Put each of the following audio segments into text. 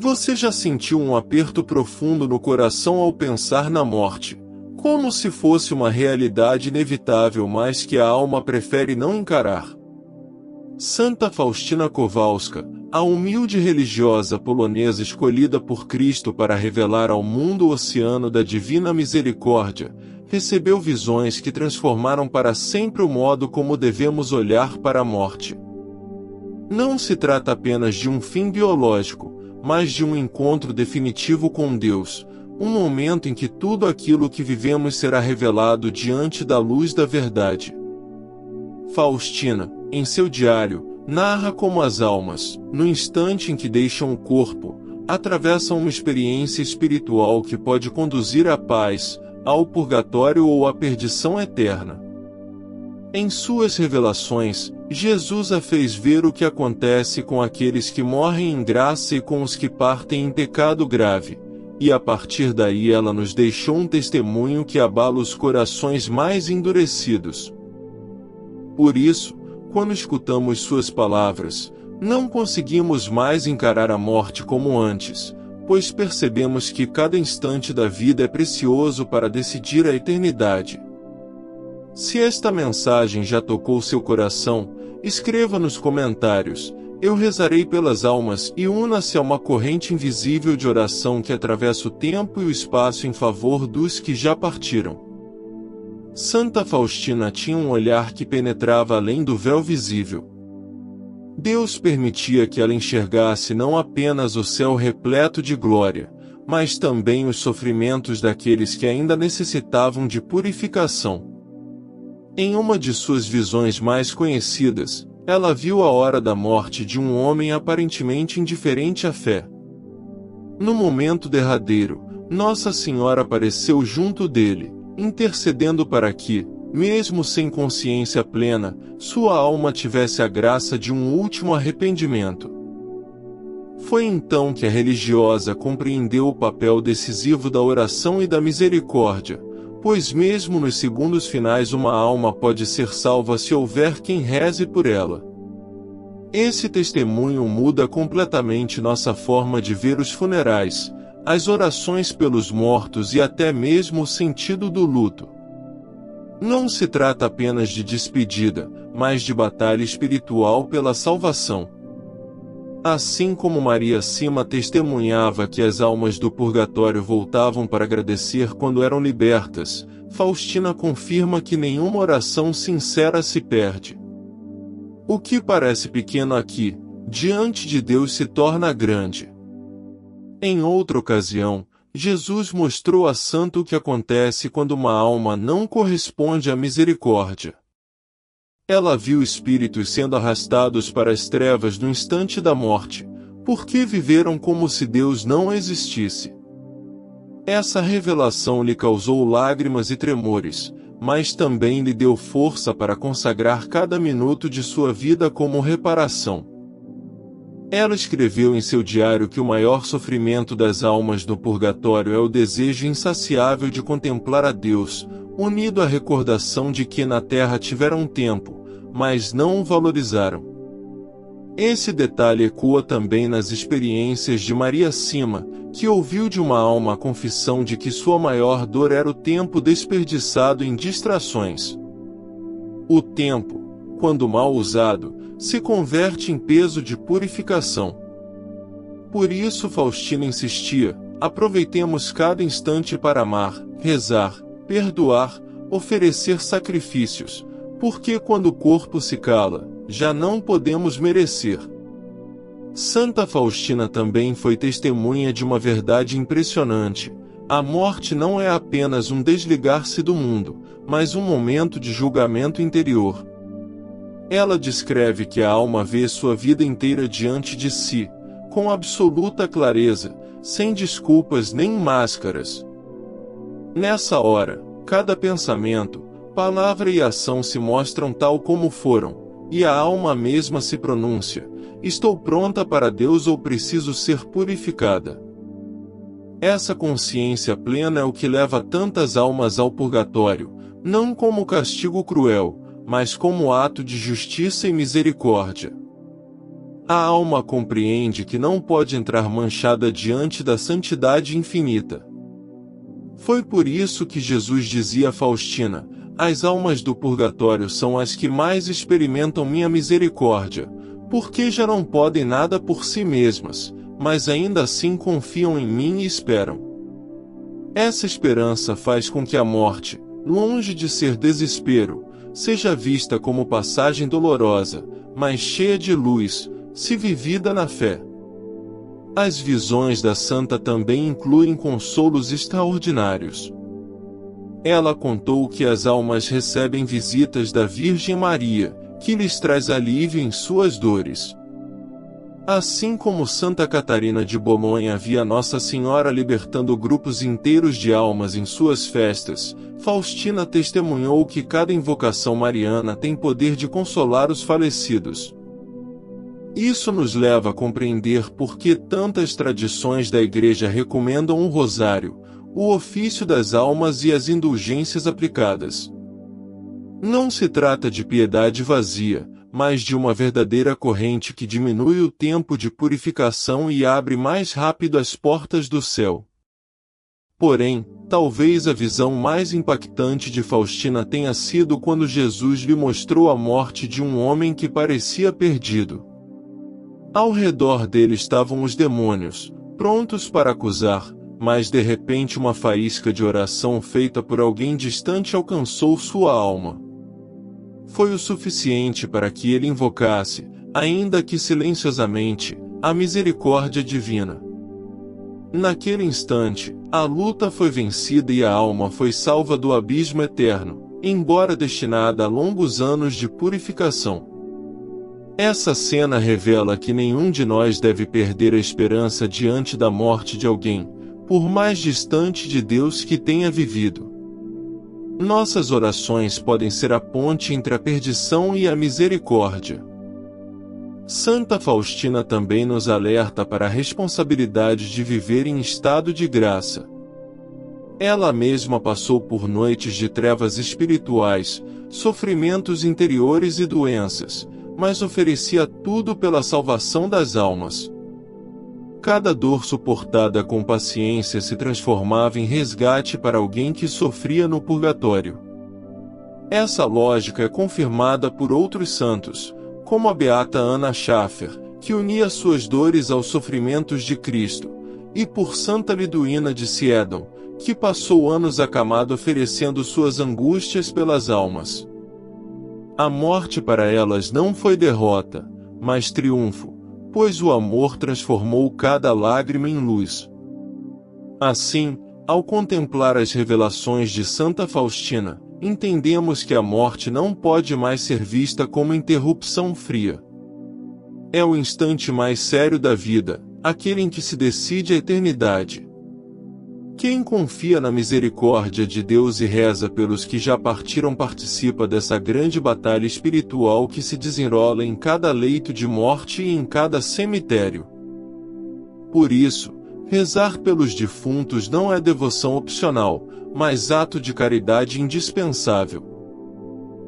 Você já sentiu um aperto profundo no coração ao pensar na morte, como se fosse uma realidade inevitável, mas que a alma prefere não encarar? Santa Faustina Kowalska, a humilde religiosa polonesa escolhida por Cristo para revelar ao mundo o oceano da divina misericórdia, recebeu visões que transformaram para sempre o modo como devemos olhar para a morte. Não se trata apenas de um fim biológico, mas de um encontro definitivo com Deus, um momento em que tudo aquilo que vivemos será revelado diante da luz da verdade. Faustina, em seu diário, narra como as almas, no instante em que deixam o corpo, atravessam uma experiência espiritual que pode conduzir à paz, ao purgatório ou à perdição eterna. Em suas revelações, Jesus a fez ver o que acontece com aqueles que morrem em graça e com os que partem em pecado grave, e a partir daí ela nos deixou um testemunho que abala os corações mais endurecidos. Por isso, quando escutamos suas palavras, não conseguimos mais encarar a morte como antes, pois percebemos que cada instante da vida é precioso para decidir a eternidade. Se esta mensagem já tocou seu coração, escreva nos comentários. Eu rezarei pelas almas e una-se a uma corrente invisível de oração que atravessa o tempo e o espaço em favor dos que já partiram. Santa Faustina tinha um olhar que penetrava além do véu visível. Deus permitia que ela enxergasse não apenas o céu repleto de glória, mas também os sofrimentos daqueles que ainda necessitavam de purificação. Em uma de suas visões mais conhecidas, ela viu a hora da morte de um homem aparentemente indiferente à fé. No momento derradeiro, Nossa Senhora apareceu junto dele, intercedendo para que, mesmo sem consciência plena, sua alma tivesse a graça de um último arrependimento. Foi então que a religiosa compreendeu o papel decisivo da oração e da misericórdia, pois mesmo nos segundos finais uma alma pode ser salva se houver quem reze por ela. Esse testemunho muda completamente nossa forma de ver os funerais, as orações pelos mortos e até mesmo o sentido do luto. Não se trata apenas de despedida, mas de batalha espiritual pela salvação. Assim como Maria Sima testemunhava que as almas do purgatório voltavam para agradecer quando eram libertas, Faustina confirma que nenhuma oração sincera se perde. O que parece pequeno aqui, diante de Deus se torna grande. Em outra ocasião, Jesus mostrou a Santa o que acontece quando uma alma não corresponde à misericórdia. Ela viu espíritos sendo arrastados para as trevas no instante da morte, porque viveram como se Deus não existisse. Essa revelação lhe causou lágrimas e tremores, mas também lhe deu força para consagrar cada minuto de sua vida como reparação. Ela escreveu em seu diário que o maior sofrimento das almas no purgatório é o desejo insaciável de contemplar a Deus, unido à recordação de que na terra tiveram tempo, mas não o valorizaram. Esse detalhe ecoa também nas experiências de Maria Sima, que ouviu de uma alma a confissão de que sua maior dor era o tempo desperdiçado em distrações. O tempo, quando mal usado, se converte em peso de purificação. Por isso Faustina insistia: aproveitemos cada instante para amar, rezar, perdoar, oferecer sacrifícios, porque quando o corpo se cala, já não podemos merecer. Santa Faustina também foi testemunha de uma verdade impressionante: a morte não é apenas um desligar-se do mundo, mas um momento de julgamento interior. Ela descreve que a alma vê sua vida inteira diante de si, com absoluta clareza, sem desculpas nem máscaras. Nessa hora, cada pensamento, palavra e ação se mostram tal como foram, e a alma mesma se pronuncia: estou pronta para Deus ou preciso ser purificada. Essa consciência plena é o que leva tantas almas ao purgatório, não como castigo cruel, mas como ato de justiça e misericórdia. A alma compreende que não pode entrar manchada diante da santidade infinita. Foi por isso que Jesus dizia a Faustina: as almas do purgatório são as que mais experimentam minha misericórdia, porque já não podem nada por si mesmas, mas ainda assim confiam em mim e esperam. Essa esperança faz com que a morte, longe de ser desespero, seja vista como passagem dolorosa, mas cheia de luz, se vivida na fé. As visões da santa também incluem consolos extraordinários. Ela contou que as almas recebem visitas da Virgem Maria, que lhes traz alívio em suas dores. Assim como Santa Catarina de Bolonha via Nossa Senhora libertando grupos inteiros de almas em suas festas, Faustina testemunhou que cada invocação mariana tem poder de consolar os falecidos. Isso nos leva a compreender por que tantas tradições da Igreja recomendam o rosário, o ofício das almas e as indulgências aplicadas. Não se trata de piedade vazia, mas de uma verdadeira corrente que diminui o tempo de purificação e abre mais rápido as portas do céu. Porém, talvez a visão mais impactante de Faustina tenha sido quando Jesus lhe mostrou a morte de um homem que parecia perdido. Ao redor dele estavam os demônios, prontos para acusar, mas de repente uma faísca de oração feita por alguém distante alcançou sua alma. Foi o suficiente para que ele invocasse, ainda que silenciosamente, a misericórdia divina. Naquele instante, a luta foi vencida e a alma foi salva do abismo eterno, embora destinada a longos anos de purificação. Essa cena revela que nenhum de nós deve perder a esperança diante da morte de alguém, por mais distante de Deus que tenha vivido. Nossas orações podem ser a ponte entre a perdição e a misericórdia. Santa Faustina também nos alerta para a responsabilidade de viver em estado de graça. Ela mesma passou por noites de trevas espirituais, sofrimentos interiores e doenças, mas oferecia tudo pela salvação das almas. Cada dor suportada com paciência se transformava em resgate para alguém que sofria no purgatório. Essa lógica é confirmada por outros santos, como a beata Ana Schaffer, que unia suas dores aos sofrimentos de Cristo, e por Santa Liduína de Siedon, que passou anos acamada oferecendo suas angústias pelas almas. A morte para elas não foi derrota, mas triunfo, pois o amor transformou cada lágrima em luz. Assim, ao contemplar as revelações de Santa Faustina, entendemos que a morte não pode mais ser vista como interrupção fria. É o instante mais sério da vida, aquele em que se decide a eternidade. Quem confia na misericórdia de Deus e reza pelos que já partiram participa dessa grande batalha espiritual que se desenrola em cada leito de morte e em cada cemitério. Por isso, rezar pelos defuntos não é devoção opcional, mas ato de caridade indispensável.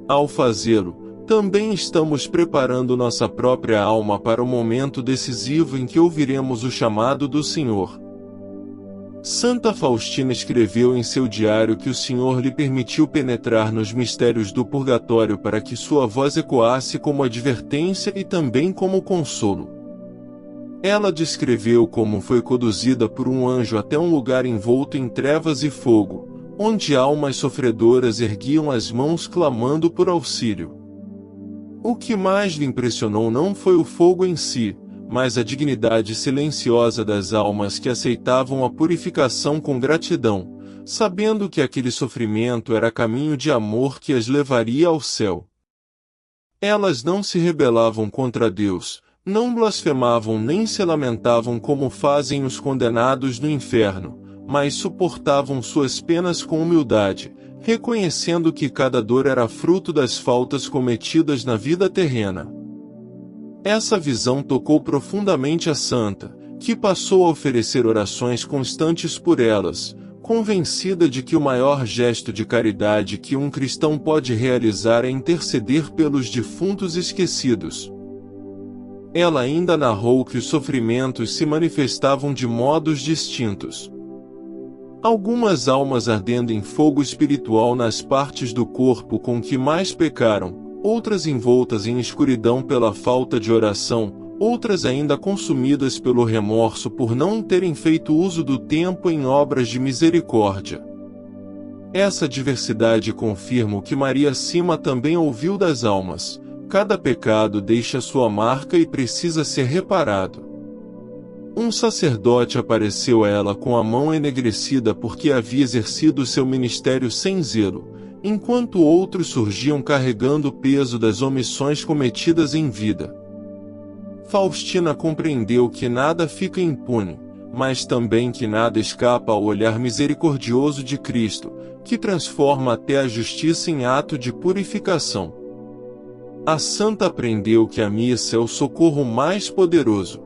Ao fazê-lo, também estamos preparando nossa própria alma para o momento decisivo em que ouviremos o chamado do Senhor. Santa Faustina escreveu em seu diário que o Senhor lhe permitiu penetrar nos mistérios do purgatório para que sua voz ecoasse como advertência e também como consolo. Ela descreveu como foi conduzida por um anjo até um lugar envolto em trevas e fogo, onde almas sofredoras erguiam as mãos clamando por auxílio. O que mais lhe impressionou não foi o fogo em si, mas a dignidade silenciosa das almas que aceitavam a purificação com gratidão, sabendo que aquele sofrimento era caminho de amor que as levaria ao céu. Elas não se rebelavam contra Deus, não blasfemavam nem se lamentavam como fazem os condenados no inferno, mas suportavam suas penas com humildade, reconhecendo que cada dor era fruto das faltas cometidas na vida terrena. Essa visão tocou profundamente a santa, que passou a oferecer orações constantes por elas, convencida de que o maior gesto de caridade que um cristão pode realizar é interceder pelos defuntos esquecidos. Ela ainda narrou que os sofrimentos se manifestavam de modos distintos. Algumas almas ardendo em fogo espiritual nas partes do corpo com que mais pecaram, outras envoltas em escuridão pela falta de oração, outras ainda consumidas pelo remorso por não terem feito uso do tempo em obras de misericórdia. Essa diversidade confirma o que Maria Sima também ouviu das almas: cada pecado deixa sua marca e precisa ser reparado. Um sacerdote apareceu a ela com a mão enegrecida porque havia exercido seu ministério sem zelo, enquanto outros surgiam carregando o peso das omissões cometidas em vida. Faustina compreendeu que nada fica impune, mas também que nada escapa ao olhar misericordioso de Cristo, que transforma até a justiça em ato de purificação. A santa aprendeu que a missa é o socorro mais poderoso.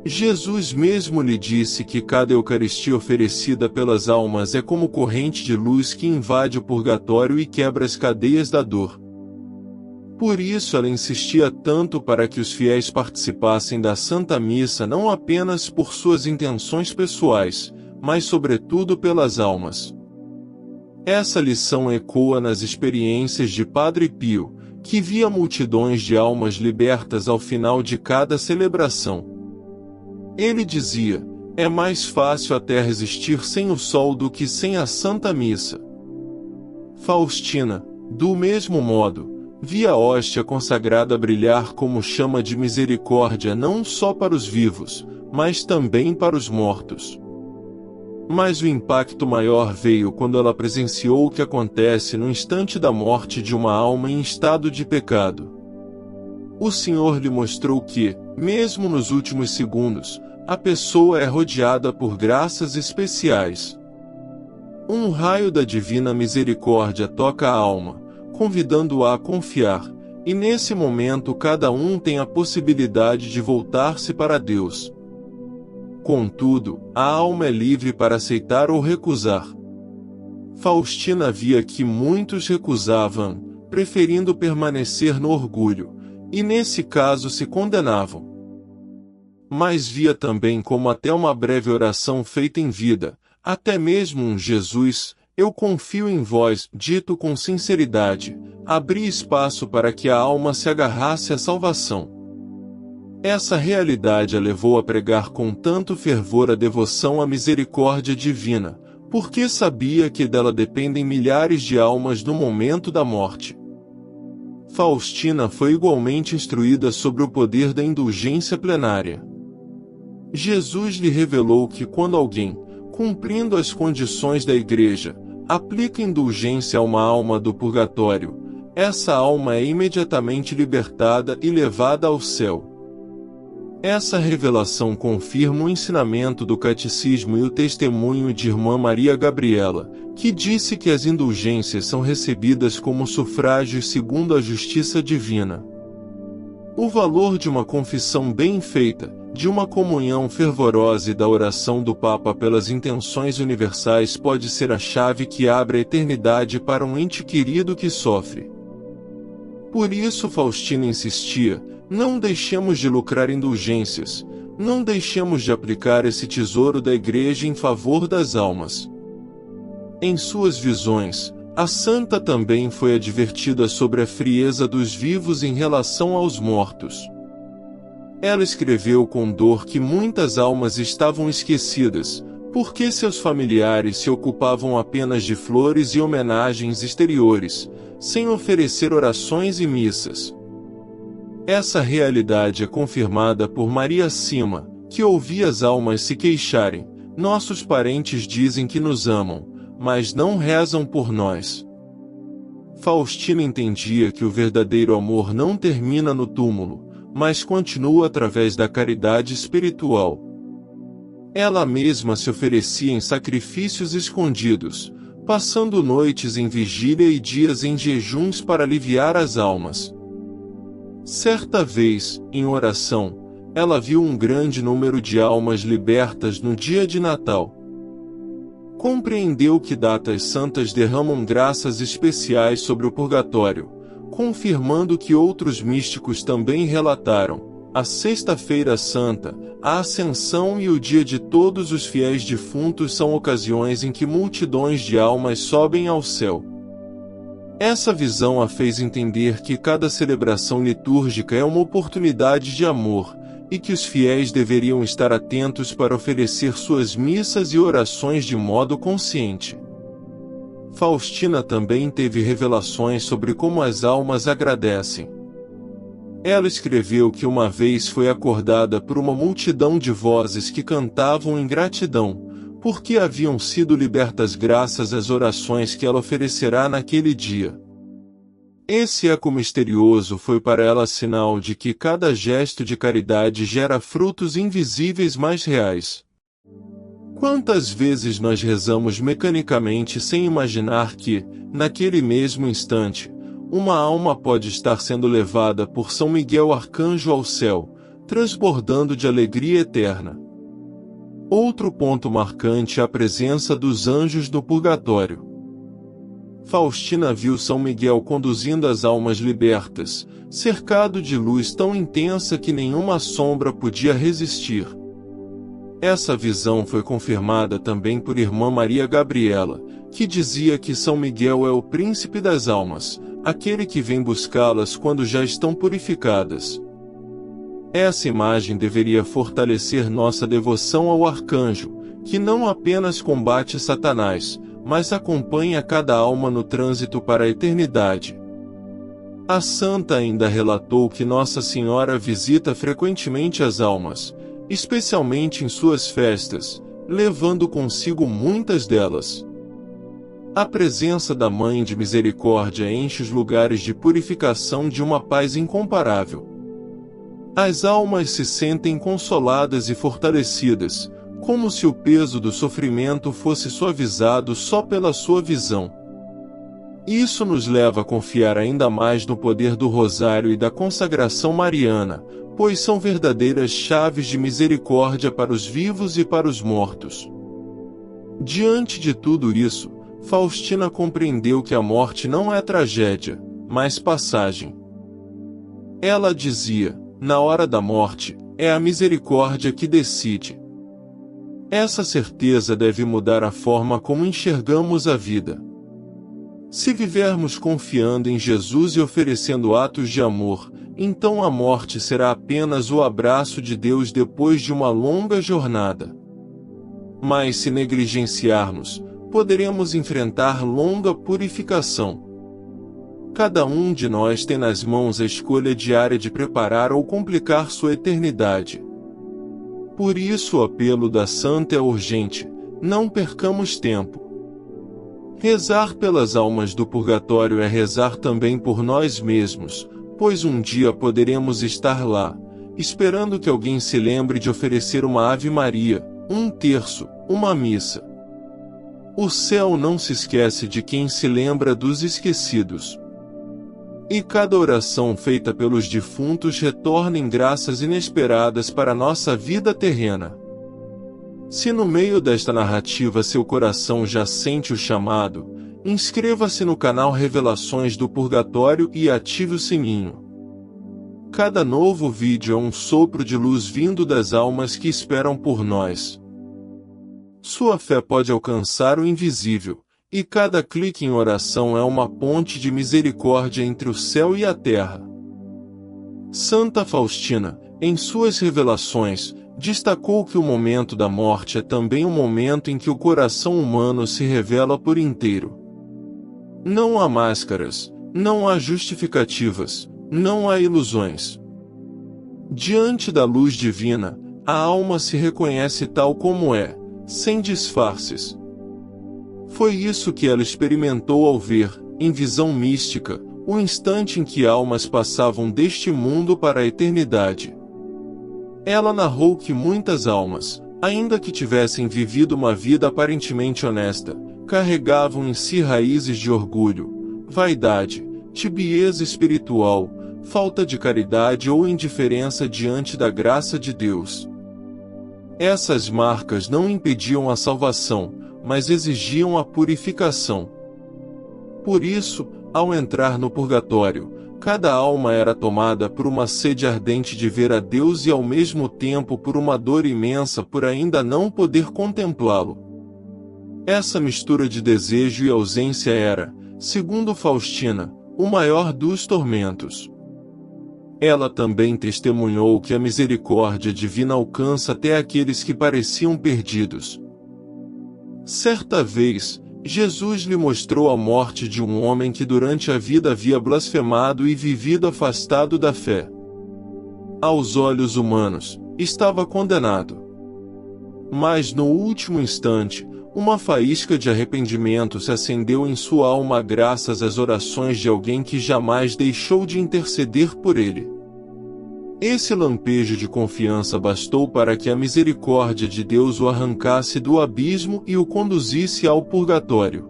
Jesus mesmo lhe disse que cada Eucaristia oferecida pelas almas é como corrente de luz que invade o purgatório e quebra as cadeias da dor. Por isso ela insistia tanto para que os fiéis participassem da Santa Missa não apenas por suas intenções pessoais, mas sobretudo pelas almas. Essa lição ecoa nas experiências de Padre Pio, que via multidões de almas libertas ao final de cada celebração. Ele dizia: é mais fácil até resistir sem o sol do que sem a Santa Missa. Faustina, do mesmo modo, via a hóstia consagrada brilhar como chama de misericórdia não só para os vivos, mas também para os mortos. Mas o impacto maior veio quando ela presenciou o que acontece no instante da morte de uma alma em estado de pecado. O Senhor lhe mostrou que, mesmo nos últimos segundos, a pessoa é rodeada por graças especiais. Um raio da divina misericórdia toca a alma, convidando-a a confiar, e nesse momento cada um tem a possibilidade de voltar-se para Deus. Contudo, a alma é livre para aceitar ou recusar. Faustina via que muitos recusavam, preferindo permanecer no orgulho, e nesse caso se condenavam. Mas via também como até uma breve oração feita em vida, até mesmo um Jesus, eu confio em vós, dito com sinceridade, abria espaço para que a alma se agarrasse à salvação. Essa realidade a levou a pregar com tanto fervor a devoção à misericórdia divina, porque sabia que dela dependem milhares de almas no momento da morte. Faustina foi igualmente instruída sobre o poder da indulgência plenária. Jesus lhe revelou que quando alguém, cumprindo as condições da Igreja, aplica indulgência a uma alma do purgatório, essa alma é imediatamente libertada e levada ao céu. Essa revelação confirma o ensinamento do Catecismo e o testemunho de Irmã Maria Gabriela, que disse que as indulgências são recebidas como sufrágios segundo a justiça divina. O valor de uma confissão bem feita, de uma comunhão fervorosa e da oração do Papa pelas intenções universais pode ser a chave que abre a eternidade para um ente querido que sofre. Por isso Faustina insistia: não deixemos de lucrar indulgências, não deixemos de aplicar esse tesouro da Igreja em favor das almas. Em suas visões, a santa também foi advertida sobre a frieza dos vivos em relação aos mortos. Ela escreveu com dor que muitas almas estavam esquecidas, porque seus familiares se ocupavam apenas de flores e homenagens exteriores, sem oferecer orações e missas. Essa realidade é confirmada por Maria Sima, que ouvia as almas se queixarem: nossos parentes dizem que nos amam, mas não rezam por nós. Faustina entendia que o verdadeiro amor não termina no túmulo, mas continua através da caridade espiritual. Ela mesma se oferecia em sacrifícios escondidos, passando noites em vigília e dias em jejuns para aliviar as almas. Certa vez, em oração, ela viu um grande número de almas libertas no dia de Natal. Compreendeu que datas santas derramam graças especiais sobre o purgatório, confirmando que outros místicos também relataram: a Sexta-feira Santa, a Ascensão e o Dia de Todos os Fiéis Defuntos são ocasiões em que multidões de almas sobem ao céu. Essa visão a fez entender que cada celebração litúrgica é uma oportunidade de amor, e que os fiéis deveriam estar atentos para oferecer suas missas e orações de modo consciente. Faustina também teve revelações sobre como as almas agradecem. Ela escreveu que uma vez foi acordada por uma multidão de vozes que cantavam em gratidão, porque haviam sido libertas graças às orações que ela oferecerá naquele dia. Esse eco misterioso foi para ela sinal de que cada gesto de caridade gera frutos invisíveis mais reais. Quantas vezes nós rezamos mecanicamente sem imaginar que, naquele mesmo instante, uma alma pode estar sendo levada por São Miguel Arcanjo ao céu, transbordando de alegria eterna. Outro ponto marcante é a presença dos anjos no purgatório. Faustina viu São Miguel conduzindo as almas libertas, cercado de luz tão intensa que nenhuma sombra podia resistir. Essa visão foi confirmada também por irmã Maria Gabriela, que dizia que São Miguel é o príncipe das almas, aquele que vem buscá-las quando já estão purificadas. Essa imagem deveria fortalecer nossa devoção ao arcanjo, que não apenas combate Satanás, mas acompanha cada alma no trânsito para a eternidade. A santa ainda relatou que Nossa Senhora visita frequentemente as almas, especialmente em suas festas, levando consigo muitas delas. A presença da Mãe de Misericórdia enche os lugares de purificação de uma paz incomparável. As almas se sentem consoladas e fortalecidas, como se o peso do sofrimento fosse suavizado só pela sua visão. Isso nos leva a confiar ainda mais no poder do Rosário e da consagração mariana, pois são verdadeiras chaves de misericórdia para os vivos e para os mortos. Diante de tudo isso, Faustina compreendeu que a morte não é tragédia, mas passagem. Ela dizia: na hora da morte, é a misericórdia que decide. Essa certeza deve mudar a forma como enxergamos a vida. Se vivermos confiando em Jesus e oferecendo atos de amor, então a morte será apenas o abraço de Deus depois de uma longa jornada. Mas se negligenciarmos, poderemos enfrentar longa purificação. Cada um de nós tem nas mãos a escolha diária de preparar ou complicar sua eternidade. Por isso o apelo da santa é urgente: não percamos tempo. Rezar pelas almas do purgatório é rezar também por nós mesmos, pois um dia poderemos estar lá, esperando que alguém se lembre de oferecer uma Ave Maria, um terço, uma missa. O céu não se esquece de quem se lembra dos esquecidos. E cada oração feita pelos defuntos retorna em graças inesperadas para a nossa vida terrena. Se no meio desta narrativa seu coração já sente o chamado, inscreva-se no canal Revelações do Purgatório e ative o sininho. Cada novo vídeo é um sopro de luz vindo das almas que esperam por nós. Sua fé pode alcançar o invisível, e cada clique em oração é uma ponte de misericórdia entre o céu e a terra. Santa Faustina, em suas revelações, destacou que o momento da morte é também um momento em que o coração humano se revela por inteiro. Não há máscaras, não há justificativas, não há ilusões. Diante da luz divina, a alma se reconhece tal como é, sem disfarces. Foi isso que ela experimentou ao ver, em visão mística, o instante em que almas passavam deste mundo para a eternidade. Ela narrou que muitas almas, ainda que tivessem vivido uma vida aparentemente honesta, carregavam em si raízes de orgulho, vaidade, tibieza espiritual, falta de caridade ou indiferença diante da graça de Deus. Essas marcas não impediam a salvação, mas exigiam a purificação. Por isso, ao entrar no purgatório, Cada alma era tomada por uma sede ardente de ver a Deus e ao mesmo tempo por uma dor imensa por ainda não poder contemplá-lo. Essa mistura de desejo e ausência era, segundo Faustina, o maior dos tormentos. Ela também testemunhou que a misericórdia divina alcança até aqueles que pareciam perdidos. Certa vez, Jesus lhe mostrou a morte de um homem que durante a vida havia blasfemado e vivido afastado da fé. Aos olhos humanos, estava condenado. Mas no último instante, uma faísca de arrependimento se acendeu em sua alma graças às orações de alguém que jamais deixou de interceder por ele. Esse lampejo de confiança bastou para que a misericórdia de Deus o arrancasse do abismo e o conduzisse ao purgatório.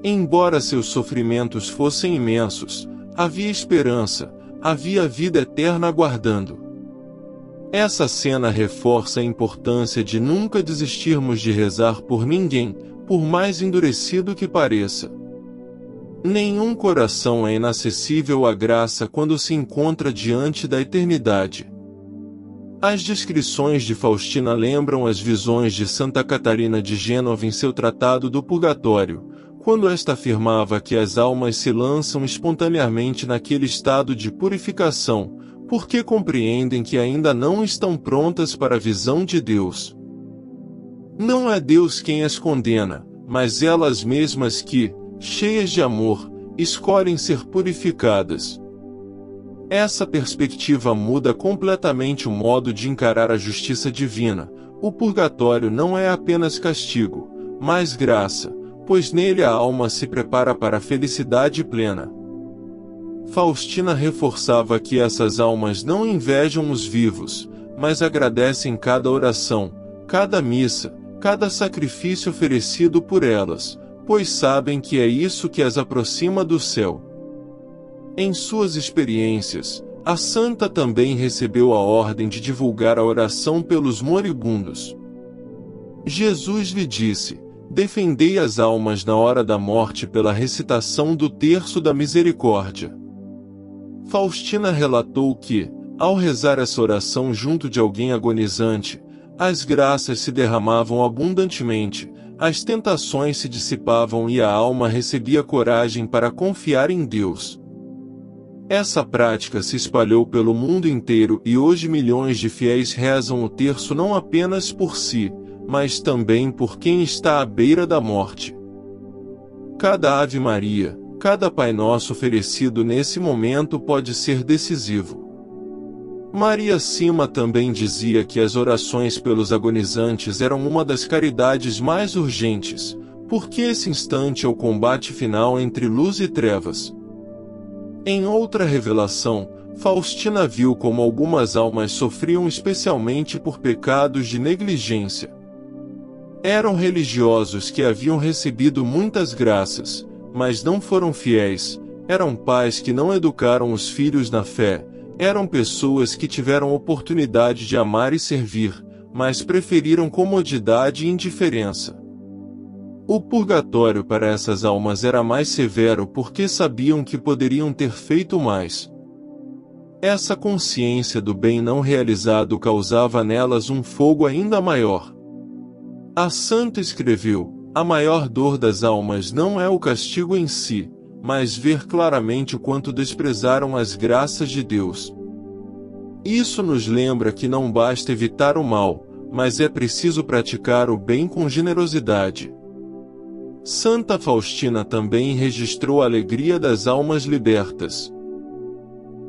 Embora seus sofrimentos fossem imensos, havia esperança, havia vida eterna aguardando. Essa cena reforça a importância de nunca desistirmos de rezar por ninguém, por mais endurecido que pareça. Nenhum coração é inacessível à graça quando se encontra diante da eternidade. As descrições de Faustina lembram as visões de Santa Catarina de Gênova em seu Tratado do Purgatório, quando esta afirmava que as almas se lançam espontaneamente naquele estado de purificação, porque compreendem que ainda não estão prontas para a visão de Deus. Não é Deus quem as condena, mas elas mesmas que, cheias de amor, escolhem ser purificadas. Essa perspectiva muda completamente o modo de encarar a justiça divina. O purgatório não é apenas castigo, mas graça, pois nele a alma se prepara para a felicidade plena. Faustina reforçava que essas almas não invejam os vivos, mas agradecem cada oração, cada missa, cada sacrifício oferecido por elas, pois sabem que é isso que as aproxima do céu. Em suas experiências, a santa também recebeu a ordem de divulgar a oração pelos moribundos. Jesus lhe disse: defendei as almas na hora da morte pela recitação do terço da misericórdia. Faustina relatou que, ao rezar essa oração junto de alguém agonizante, as graças se derramavam abundantemente, as tentações se dissipavam e a alma recebia coragem para confiar em Deus. Essa prática se espalhou pelo mundo inteiro e hoje milhões de fiéis rezam o terço não apenas por si, mas também por quem está à beira da morte. Cada Ave Maria, cada Pai Nosso oferecido nesse momento pode ser decisivo. Maria Sima também dizia que as orações pelos agonizantes eram uma das caridades mais urgentes, porque esse instante é o combate final entre luz e trevas. Em outra revelação, Faustina viu como algumas almas sofriam especialmente por pecados de negligência. Eram religiosos que haviam recebido muitas graças, mas não foram fiéis, eram pais que não educaram os filhos na fé, eram pessoas que tiveram oportunidade de amar e servir, mas preferiram comodidade e indiferença. O purgatório para essas almas era mais severo porque sabiam que poderiam ter feito mais. Essa consciência do bem não realizado causava nelas um fogo ainda maior. A santa escreveu: a maior dor das almas não é o castigo em si, mas ver claramente o quanto desprezaram as graças de Deus. Isso nos lembra que não basta evitar o mal, mas é preciso praticar o bem com generosidade. Santa Faustina também registrou a alegria das almas libertas.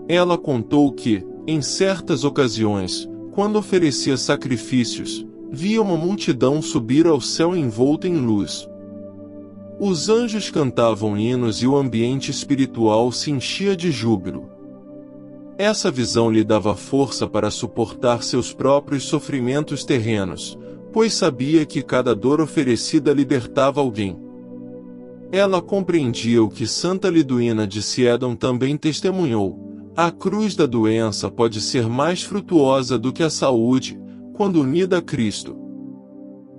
Ela contou que, em certas ocasiões, quando oferecia sacrifícios, via uma multidão subir ao céu envolta em luz. Os anjos cantavam hinos e o ambiente espiritual se enchia de júbilo. Essa visão lhe dava força para suportar seus próprios sofrimentos terrenos, pois sabia que cada dor oferecida libertava alguém. Ela compreendia o que Santa Liduína de Siedon também testemunhou: a cruz da doença pode ser mais frutuosa do que a saúde, quando unida a Cristo.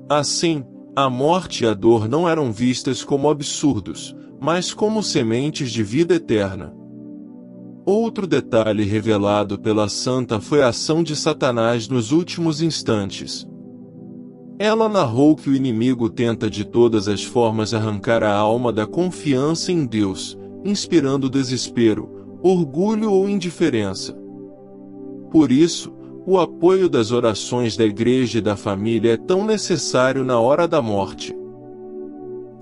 Assim, a morte e a dor não eram vistas como absurdos, mas como sementes de vida eterna. Outro detalhe revelado pela santa foi a ação de Satanás nos últimos instantes. Ela narrou que o inimigo tenta de todas as formas arrancar a alma da confiança em Deus, inspirando desespero, orgulho ou indiferença. Por isso, o apoio das orações da igreja e da família é tão necessário na hora da morte.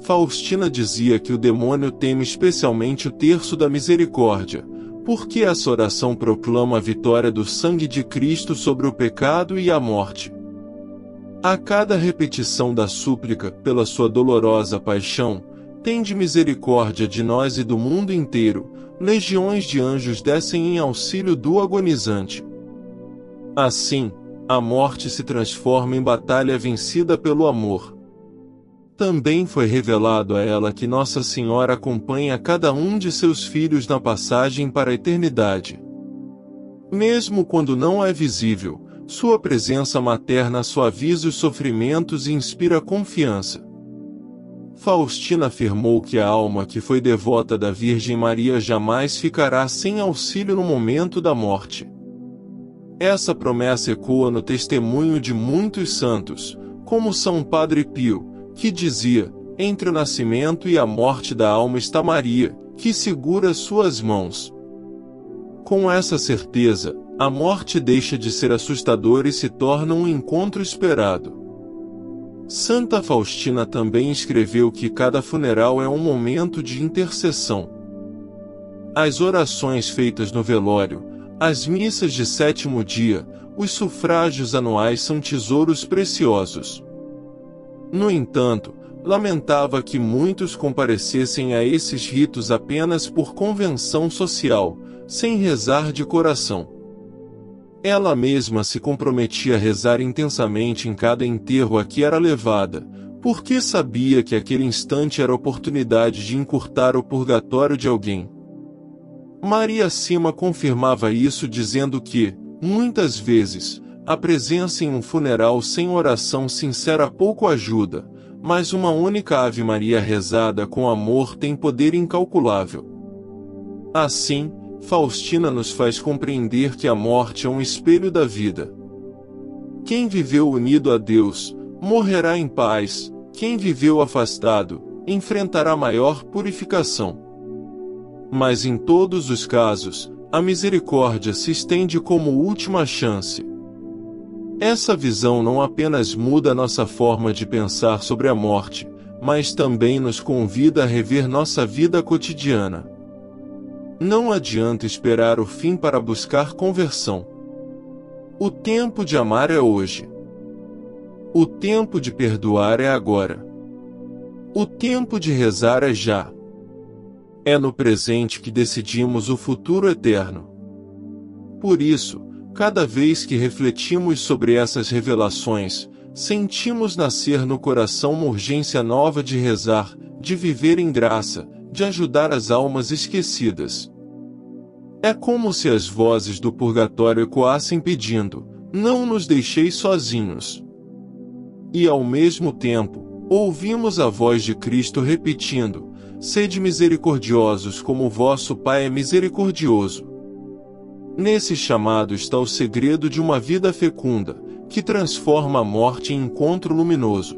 Faustina dizia que o demônio teme especialmente o terço da misericórdia, porque essa oração proclama a vitória do sangue de Cristo sobre o pecado e a morte. A cada repetição da súplica, pela sua dolorosa paixão, tende misericórdia de nós e do mundo inteiro, legiões de anjos descem em auxílio do agonizante. Assim, a morte se transforma em batalha vencida pelo amor. Também foi revelado a ela que Nossa Senhora acompanha cada um de seus filhos na passagem para a eternidade. Mesmo quando não é visível, sua presença materna suaviza os sofrimentos e inspira confiança. Faustina afirmou que a alma que foi devota da Virgem Maria jamais ficará sem auxílio no momento da morte. Essa promessa ecoa no testemunho de muitos santos, como São Padre Pio, que dizia: entre o nascimento e a morte da alma está Maria, que segura suas mãos. Com essa certeza, a morte deixa de ser assustadora e se torna um encontro esperado. Santa Faustina também escreveu que cada funeral é um momento de intercessão. As orações feitas no velório, as missas de sétimo dia, os sufrágios anuais são tesouros preciosos. No entanto, lamentava que muitos comparecessem a esses ritos apenas por convenção social, sem rezar de coração. Ela mesma se comprometia a rezar intensamente em cada enterro a que era levada, porque sabia que aquele instante era a oportunidade de encurtar o purgatório de alguém. Maria Sima confirmava isso dizendo que, muitas vezes, a presença em um funeral sem oração sincera pouco ajuda, mas uma única Ave Maria rezada com amor tem poder incalculável. Assim, Faustina nos faz compreender que a morte é um espelho da vida. Quem viveu unido a Deus, morrerá em paz, quem viveu afastado, enfrentará maior purificação. Mas em todos os casos, a misericórdia se estende como última chance. Essa visão não apenas muda nossa forma de pensar sobre a morte, mas também nos convida a rever nossa vida cotidiana. Não adianta esperar o fim para buscar conversão. O tempo de amar é hoje. O tempo de perdoar é agora. O tempo de rezar é já. É no presente que decidimos o futuro eterno. Por isso, cada vez que refletimos sobre essas revelações, sentimos nascer no coração uma urgência nova de rezar, de viver em graça, de ajudar as almas esquecidas. É como se as vozes do purgatório ecoassem pedindo: não nos deixeis sozinhos. E ao mesmo tempo, ouvimos a voz de Cristo repetindo: sede misericordiosos como o vosso Pai é misericordioso. Nesse chamado está o segredo de uma vida fecunda, que transforma a morte em encontro luminoso.